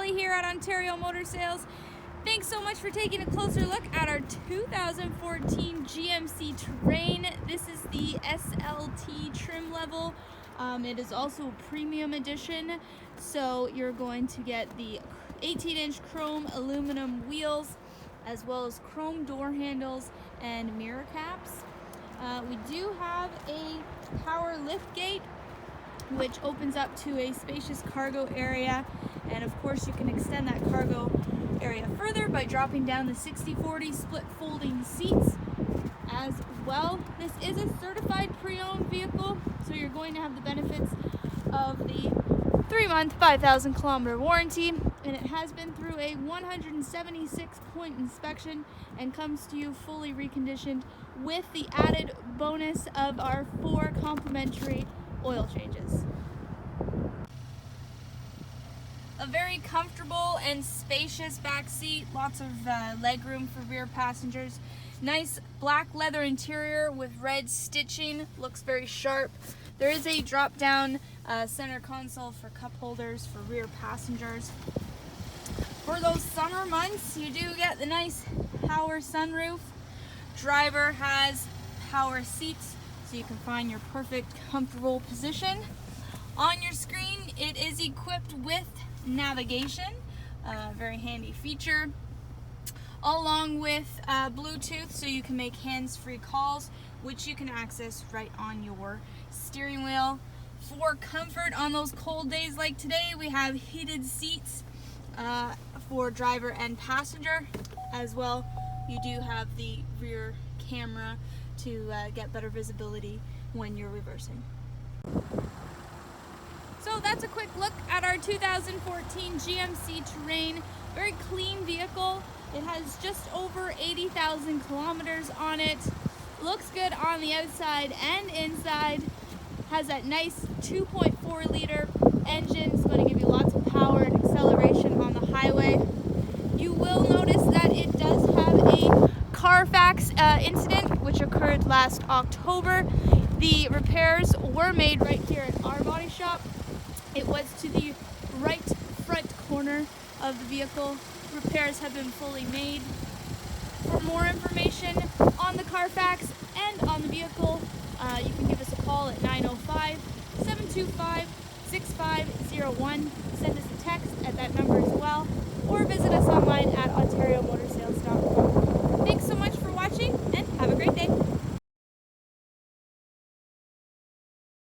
Kelly here at Ontario Motor Sales. Thanks so much for taking a closer look at our 2014 GMC Terrain. This is the SLT trim level. It is also a premium edition, so you're going to get the 18-inch chrome aluminum wheels, as well as chrome door handles and mirror caps. We do have a power lift gate, which opens up to a spacious cargo area, and of course you can extend that cargo area further by dropping down the 60/40 split folding seats as well. This is a certified pre-owned vehicle, so you're going to have the benefits of the 3-month 5,000 kilometer warranty, and it has been through a 176-point inspection and comes to you fully reconditioned with the added bonus of our 4 complimentary oil changes. A very comfortable and spacious back seat, lots of leg room for rear passengers. Nice black leather interior with red stitching, looks very sharp. There is a drop down center console for cup holders for rear passengers. For those summer months, you do get the nice power sunroof. Driver has power seats, so you can find your perfect comfortable position. On your screen, it is equipped with navigation, very handy feature, along with Bluetooth, so you can make hands-free calls, which you can access right on your steering wheel. For comfort on those cold days like today, we have heated seats for driver and passenger. As well, you do have the rear camera to get better visibility when you're reversing. So that's a quick look at our 2014 GMC Terrain. Very clean vehicle. It has just over 80,000 kilometers on it. Looks good on the outside and inside. Has that nice 2.4 liter engine. It's going to give you lots of power and acceleration on the highway. You will notice that it does have a Carfax incident, which occurred last October. The repairs were made right here at our body shop. It was to the right front corner of the vehicle. Repairs have been fully made. For more information on the Carfax and on the vehicle, you can give us a call at 905-725-6501. Send us a text at that number as well, or visit us online at ontariomotorcycle.com.